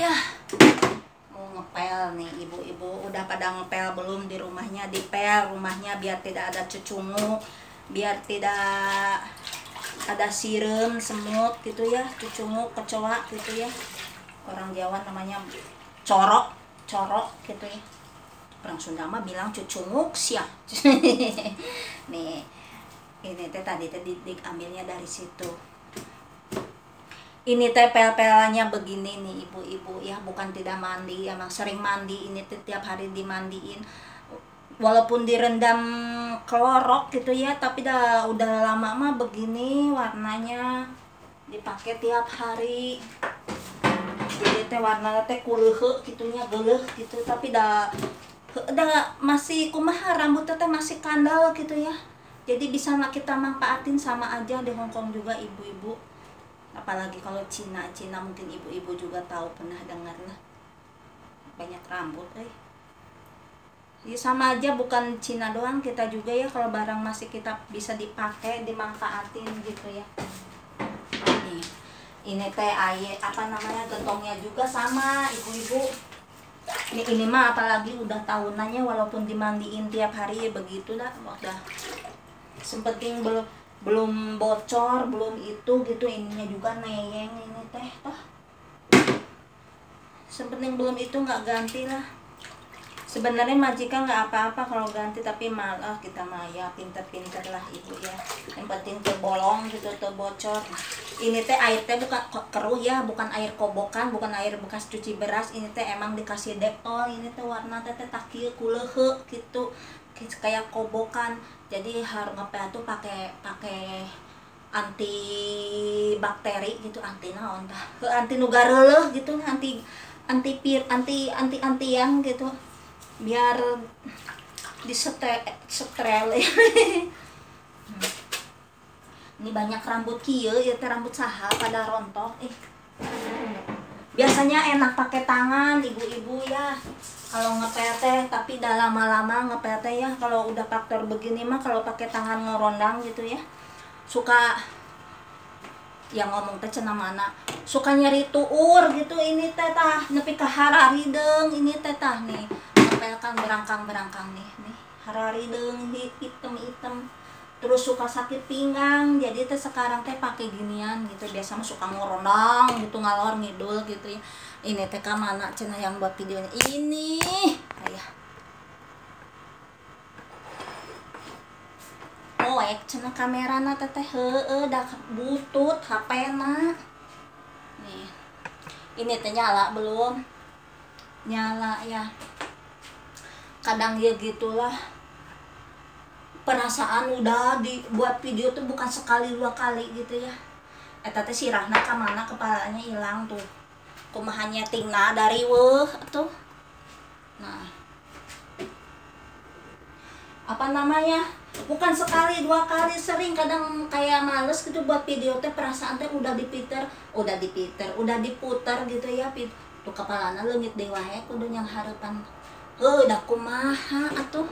Ayah mau ngepel nih, ibu-ibu udah pada ngepel belum di rumahnya? Dipel rumahnya biar tidak ada cucungu, biar tidak ada sirum semut gitu ya, cucungu kecoa gitu ya. Orang Jawa namanya corok gitu ya. Orang Sunda mah bilang cucunguk sia. Nih, ini teh tadi teh diambilnya dari situ. Ini teh pel-pelannya begini nih ibu-ibu ya, bukan tidak mandi, emang sering mandi. Ini teh tiap hari dimandiin. Walaupun direndam klorok gitu ya, tapi udah lama mah begini warnanya, dipakai tiap hari. Jadi teh warnanya teh kuleuh gitunya, geuleuh gitu, tapi dah masih kumaha, rambutnya teh masih kandal gitu ya. Jadi bisa kita manfaatin sama aja di Hongkong juga ibu-ibu. Apalagi kalau Cina mungkin ibu-ibu juga tahu, pernah dengar lah. Banyak rambut ya sama aja, bukan Cina doang, kita juga ya, kalau barang masih kita bisa dipakai, dimanfaatin gitu ya. Ini teh air apa namanya, gentongnya juga sama ibu-ibu. Ini mah apalagi udah tahunannya, walaupun dimandiin tiap hari ya begitu dah, udah sempeting belum bocor, belum itu gitu. Ininya juga neyeng ini teh toh, sepenting belum itu nggak ganti lah. Sebenarnya majikan nggak apa-apa kalau ganti, tapi malah kita maya pinter-pinter lah ibu ya, yang penting terbolong gitu, terbocor. Ini teh air teh bukan keruh ya, bukan air kobokan, bukan air bekas cuci beras. Ini teh emang dikasih Dettol. Ini teh warna teh takieu kuleuh gitu, kayak kobokan. Jadi harus ngepel tuh pakai anti bakteri gitu, anti naon tah, anti nu gareuleuh gitu, antian gitu, biar disetrel. Ini banyak rambut kieu ya teh, rambut saha pada rontok. Biasanya enak pakai tangan ibu-ibu ya kalau ngepel teh, tapi dah lama-lama ngepel teh ya, kalau udah faktor begini mah kalau pakai tangan ngerondang gitu ya, suka yang ngomong teh cenah mana, suka nyeri tuur gitu. Ini teh tah nepi ka hararideng, ini teh tah nih ngepel kan berangkang nih hararideng hitam, terus suka sakit pinggang. Jadi teh sekarang teh pakai ginian gitu, biasa mah suka ngerondang gitu, ngalor ngidul gitu ya. Ini teh ka mana cenah yang buat videonya ini ayah. Oek cenah kamerana teh heueuh dah butut HP-na. Nih. Ini teh nyala belum? Nyala ya. Kadang ya gitulah. Perasaan udah dibuat video tuh bukan sekali dua kali gitu ya. Eta teh sirahna ka mana, kepalanya hilang tuh. Kumaha nyetingna dari weuh tuh. Nah. Apa namanya? Bukan sekali dua kali, sering. Kadang kayak males gitu buat video teh, perasaan teh udah diputer gitu ya. Tuh kepalana leungit deui wae kudu nyang hareupan. Da kumaha atuh.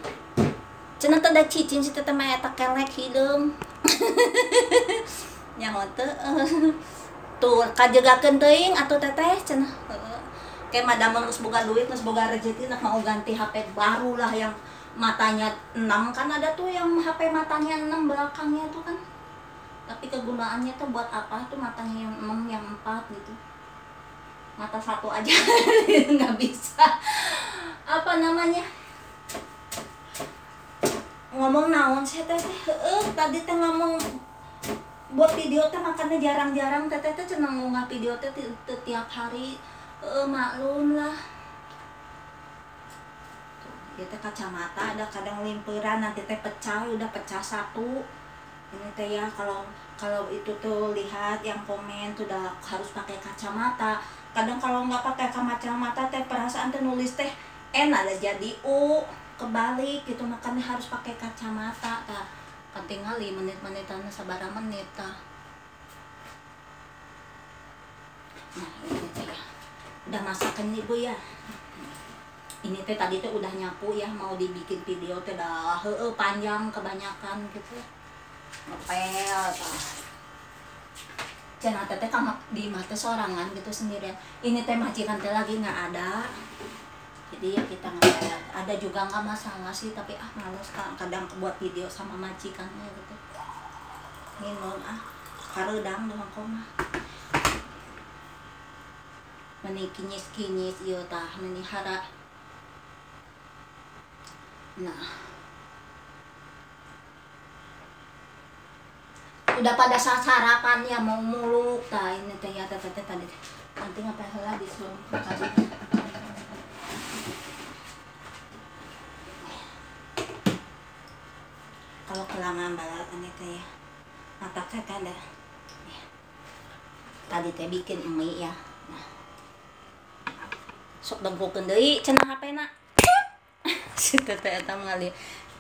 Cenah teh da cicing si teteh mah eta kelek hideung. Nyaho teu tuh kajegakeun teuing atuh teteh cenah. Kayak madam geus boga duit, geus boga rezeki, nak mau ganti HP baru lah yang matanya 6 kan, ada tuh yang HP matanya 6 belakangnya tuh kan. Tapi kegunaannya tuh buat apa tuh matanya yang 6, yang 4 gitu. Mata satu aja nggak bisa. Apa namanya? Ngomong naon sih teh? Tadi teh ngomong buat video teh makanya jarang-jarang teteh teh cenah ngunggah video teh tiap hari. Maklum lah. Tuh, teh kacamata ada kadang limperan, nanti teh pecah, udah pecah satu. Ini teh ya, kalau itu tuh lihat yang komen tuh udah harus pakai kacamata. Kadang kalau nggak pakai kacamata teh perasaan teh nulis teh ada jadi kebalik gitu, makanya harus pakai kacamata tah. Kan tinggal menit-menitan sabaraha menit tah. Nah ini teh ya udah masakan ibu ya. Ini teh tadi teh udah nyapu ya, mau dibikin video teh dah panjang kebanyakan gitu. Ngepel tah. Cenah teh kamar di mata sorangan gitu sendirian. Ini teh majikan teh lagi nggak ada. Jadi ya kita ngeliat, ada juga nggak masalah sih, tapi males kadang buat video sama majikannya gitu. Minum karedang doang koma. Meni kinyis ieu tah meni hara. Nah. Udah pada sarapan ya mau muluk tah ini teh ya teh tadi. Nanti ngapain heula disuruh makan. Kalau kelangan balat ini teh ya. Mata teh kan dah. Tadi teh bikin mie ya. Nah. Sok dengkukeun deui cenah hapena. Si teteh eta ngali.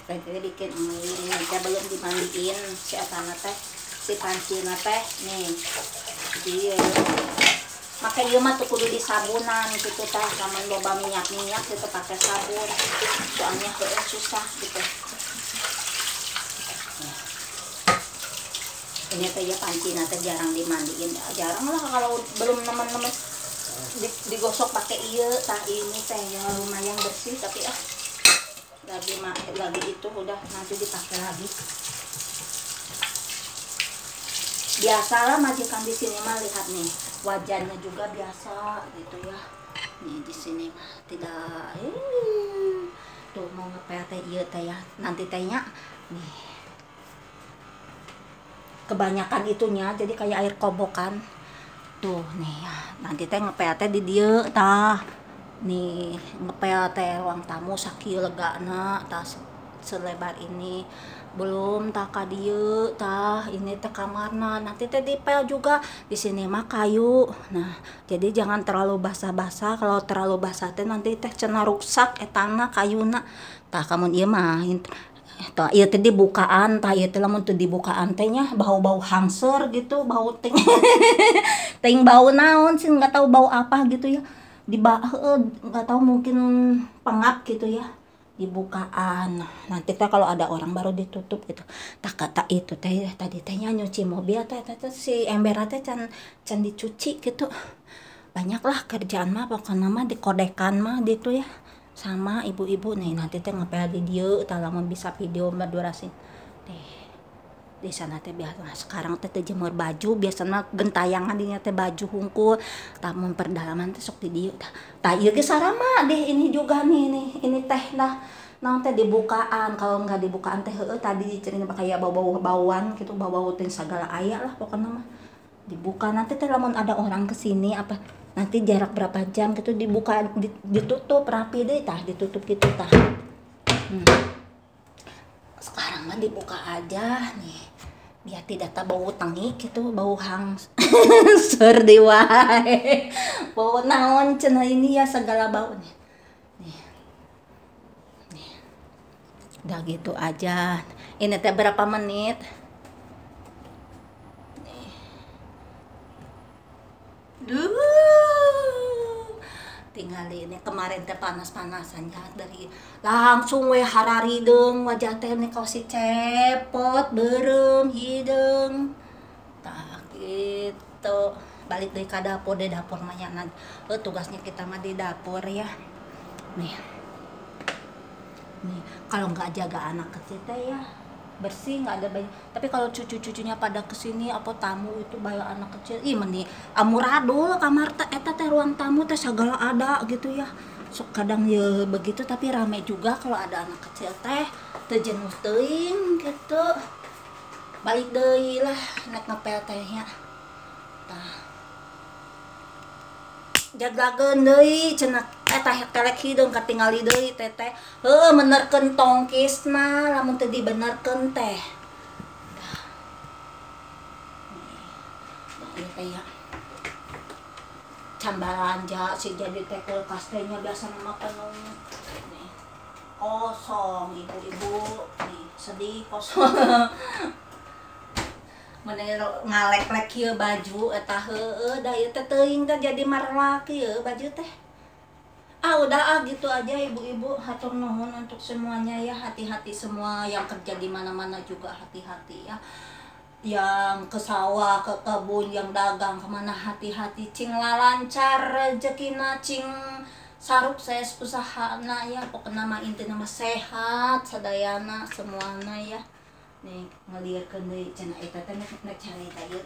Tadi bikin mie ini teh belum dimandiin si atana teh. Si pancina teh nih. Dia make ieu mah tuh kudu disabunan gitu teh, lamun loba minyak gitu pakai sabun. Soalnya susah gitu. Ini teh ya pancina teh jarang dimandiin, jarang lah kalau belum nemen-nemen digosok pakai ieu tah ini teh ya lumayan bersih tapi lagi itu udah nanti dipakai lagi. Biasalah majikan di sini mah lihat nih wajahnya juga biasa gitu ya. Nih di sini mah tidak tuh mau ngepel teh ieu teh ya nanti tehnya nih kebanyakan itunya jadi kayak air kobokan tuh nih ya nanti teh ngepel teh di dieu tah nih ngepel teh ruang tamu sakieu legana tah selebar ini belum tak ka dieu tah ini teh kamarna nanti teh dipel juga di sini mah kayu. Nah jadi jangan terlalu basah-basah, kalau terlalu basah teh nanti teh cenah rusak etana kayuna tah kamun ieu mah tah ieu teh dibukaan tah ieu teh lamun teu dibukaan teh nya bau-bau hangser gitu bau ting ting bau naon sih nggak tahu bau apa gitu ya nggak tahu mungkin pengap gitu ya dibukaan. Nanti teh kalau ada orang baru ditutup gitu. Tak kata itu teh tadi tehnya nyuci mobil teh si ember teh can dicuci gitu. Banyak lah kerjaan mah pokoknya mah dikodekan mah gitu ya. Sama ibu-ibu nih nanti teh ngepel di dieu tah lamun bisa video berdurasi. Di sana teh biasa sekarang teh jemur baju biasanya gentayangan dinya teh baju hungkul tamun perdalaman teh sok di dieu tah ieu ge sarama deh ini juga nih ini teh dah naon teh dibukaan kalau enggak dibukaan teh heueuh tadi cenah kayak bau-bauan gitu bau-bau teh segala aya lah pokoknya mah dibuka nanti teh lamun ada orang kesini apa nanti jarak berapa jam gitu dibuka ditutup rapi deh tah ditutup gitu tah sekarang mah dibuka aja nih biar tidak bau tengik gitu bau serdi wae bau naon cenah ini ya segala bau nih udah gitu aja ini teh berapa menit nih. Tinggal ini kemarin teh panas-panasan ya dari langsung we hararideng wajah teh nih si cepot berem hidung tak gitu balik dari ke dapur deh dapur mah ya tugasnya kita mah di dapur ya nih kalau nggak jaga anak kecil teh ya bersih nggak ada banyak tapi kalau cucu-cucunya pada kesini apa tamu itu banyak anak kecil meni amuradul kamar eta teh ruang tamu teh segala ada gitu ya sok kadang ya begitu tapi rame juga kalau ada anak kecil teh teu jenuh teuing gitu balik deui lah nek ngepel tehnya tah jagakeun deui cenah eta kelek hideung katingali deui teteh heueuh menerkeun tongkisna lamun teu dibenerkeun teh ini teh ya can balanja si jadi teh kulkas teh nya biasa mah penuh nih kosong ibu-ibu nih sedih kosong meneh ngalek-lek ieu baju eta heueuh da ieu teh teuing teh jadi marwak ieu baju teh udah gitu aja ibu-ibu hatur nuhun untuk semuanya ya hati-hati semua yang kerja di mana-mana juga hati-hati ya yang ke sawah, ke kebun, yang dagang kemana hati-hati cing lancar rezekina cing sukses usahana ya pokoknya mah inti nama sehat sadayana semuana ya nih ngeliatkeun deui cenah eta teh nek carita ieu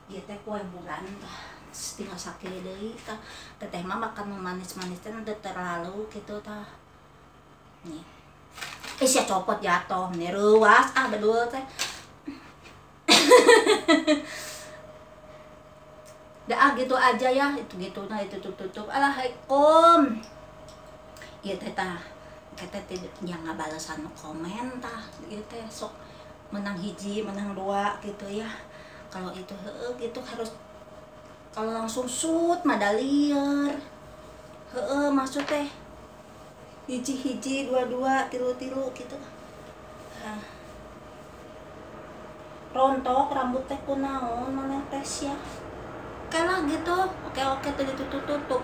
ieu teh poe bulan tah tinggal sakit deui tah teteh mah makan manis-manis teh teu terlalu kitu tah nih sia copot jatuh nih ruas bedul teh dah gitu aja ya itu gitu nah itu tutup alaikum iya teh tah kita tidak yang ngabalasan komen tah gitu teh sok menang hiji menang dua gitu ya kalau itu gitu harus kalau langsung shoot madalier maksud teh hiji dua tilu gitu nah, rontok rambut teh kunaon mana tes ya oke lah gitu oke tuh ditutup